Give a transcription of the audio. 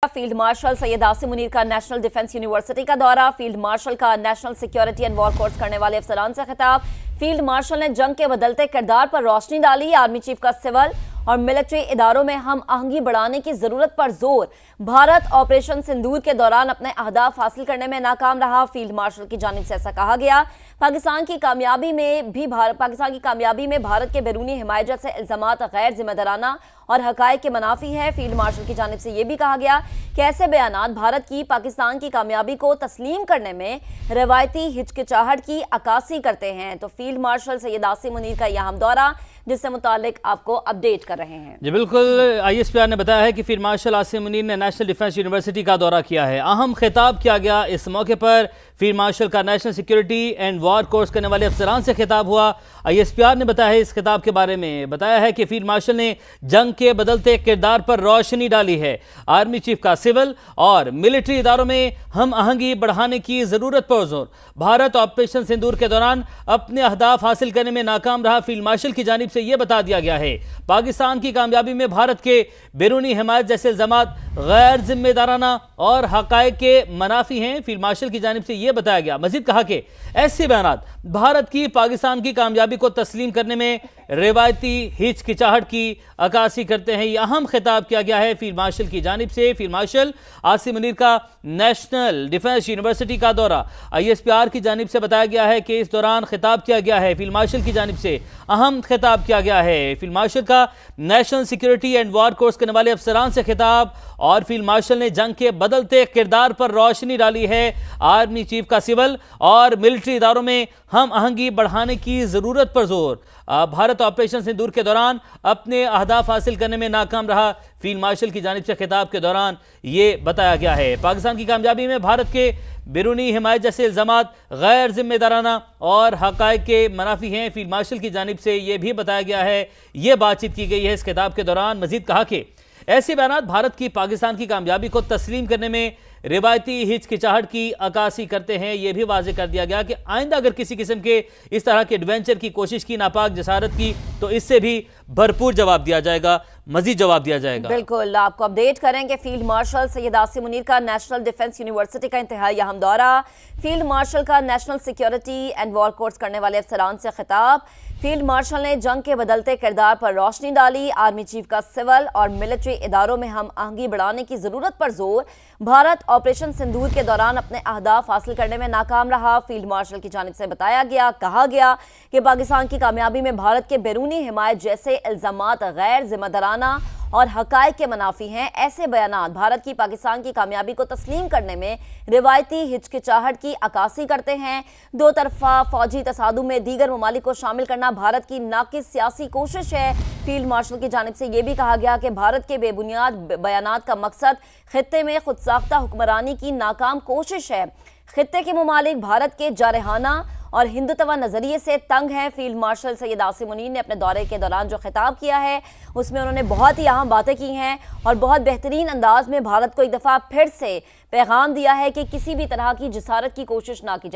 Field marshal Syed Asim Munir का national defence university का दौरा। फील्ड मार्शल का national security and war course करने वाले अफसरान से खिताब। फील्ड मार्शल ने जंग के बदलते किरदार पर रोशनी डाली। आर्मी चीफ का सिविल और मिलिट्री इदारों में हम आहंगी बढ़ाने की जरूरत पर जोर। भारत ऑपरेशन सिंदूर के दौरान अपने अहदाफ हासिल करने में नाकाम रहा। फील्ड मार्शल की जानिब से ऐसा कहा गया। पाकिस्तान की कामयाबी में भारत के बैरूनी हिमायत से इल्जामात गैर जिम्मेदाराना और हकायक के मुनाफी है। फील्ड मार्शल की जानिब से यह भी कहा गया कि ऐसे बयानात भारत की पाकिस्तान की कामयाबी को तस्लीम करने में रवायती हिचकिचाहट की अक्कासी करते हैं। तो फील्ड मार्शल सैयद आसिम मुनीर का यह हम दौरा, जिससे मुतालिक आपको अपडेट कर रहे हैं। जी बिल्कुल, ISPR ने बताया है कि फील्ड मार्शल आसिम मुनीर ने नेशनल डिफेंस यूनिवर्सिटी का दौरा किया है। अहम खिताब किया गया। इस मौके पर फील्ड मार्शल का national security and war course करने वाले अफसरान से खिताब हुआ। ISPR ने बताया है इस खिताब के बारे में, बताया है कि फील्ड मार्शल ने जंग के बदलते किरदार पर रोशनी डाली है। आर्मी चीफ का सिविल और मिलिट्री इदारों में हम आहंगी बढ़ाने की जरूरत पर जोर। भारत ऑपरेशन सिंदूर के दौरान अपने अहदाफ हासिल करने में नाकाम रहा। फील्ड मार्शल की जानिब से यह बता दिया गया है पाकिस्तान की कामयाबी में भारत के बैरूनी हिमायत जैसे इल्जामात गैर जिम्मेदाराना और हकायक के मुनाफी हैं। फील्ड मार्शल की जानिब से यह बताया गया। मजीद कहा कि ऐसे बयानात भारत की पाकिस्तान की कामयाबी को तस्लीम करने में रिवायती हिचकिचाहट की अक्कासी करते हैं। यह अहम खिताब किया गया है फील्ड मार्शल की जानिब से। फील्ड मार्शल आसिम मुनीर का नेशनल डिफेंस यूनिवर्सिटी का दौरा। ISPR की जानिब से बताया गया है कि इस दौरान खिताब किया गया है। फील्ड मार्शल की जानिब से अहम खिताब किया गया है। फील्ड मार्शल का national security and war course करने वाले अफसरान से खिताब। और फील्ड मार्शल ने जंग के बदलते किरदार पर रोशनी डाली है। आर्मी चीफ का सिविल और मिलिट्री इदारों में हम आहंगी बढ़ाने की जरूरत पर जोर। भारत ऑपरेशन सिंदूर के दौरान अपने अहदाफ हासिल करने में नाकाम रहा। फील्ड मार्शल की जानिब से खिताब के दौरान यह बताया गया है पाकिस्तान की कामयाबी में भारत के बैरूनी हिमायत जैसे इल्जामात गैर जिम्मेदाराना और हकायक के मुनाफी हैं। फील्ड मार्शल की जानिब से यह भी बताया गया है, यह बातचीत की गई है इस खिताब के दौरान। मजीद कहा कि ऐसे बयानात भारत की पाकिस्तान की कामयाबी को तस्लीम करने में रिवायती हिचकिचाहट की अक्कासी करते हैं। यह भी वाज़ेह कर दिया गया कि आइंदा अगर किसी किस्म के इस तरह के एडवेंचर की कोशिश की, नापाक जसारत की, तो इससे भी भरपूर जवाब दिया जाएगा, मजीद जवाब दिया जाएगा। बिल्कुल, आपको अपडेट करेंगे। फील्ड मार्शल सैयद आसिम मुनीर का नेशनल डिफेंस यूनिवर्सिटी का इंतहाई अहम दौरा। फील्ड मार्शल का national security and war course करने वाले अफसरान से खिताब। फील्ड मार्शल ने जंग के बदलते किरदार पर रोशनी डाली। आर्मी चीफ का सिविल और मिलिट्री इदारों में हम आहंगी बढ़ाने की जरूरत पर जोर। भारत ऑपरेशन सिंदूर के दौरान अपने अहदाफ हासिल करने में नाकाम रहा। फील्ड मार्शल की जानिब से बताया गया, कहा गया कि पाकिस्तान की कामयाबी में भारत के बैरूनी हिमायत जैसे इल्जामात गैर जिम्मेदाराना और हकायक के मुनाफी हैं। ऐसे बयानात भारत की पाकिस्तान की कामयाबी को तस्लीम करने में रिवायती हिचकिचाहट की अक्कासी करते हैं। दो तरफा फौजी तसादुम में दीगर ममालिक को शामिल करना भारत की नाकिस सियासी कोशिश है। फील्ड मार्शल की जानिब से यह भी कहा गया कि भारत के बेबुनियाद बयानात का मकसद खित्ते में खुद साख्ता हुक्मरानी की नाकाम कोशिश है। खित्ते के ममालिक भारत के जारहाना और हिंदुत्व नजरिए से तंग हैं। फील्ड मार्शल सैयद आसिम मुनीर ने अपने दौरे के दौरान जो खिताब किया है उसमें उन्होंने बहुत ही अहम बातें की हैं और बहुत बेहतरीन अंदाज में भारत को एक दफ़ा फिर से पैगाम दिया है कि किसी भी तरह की जसारत की कोशिश ना की जाए।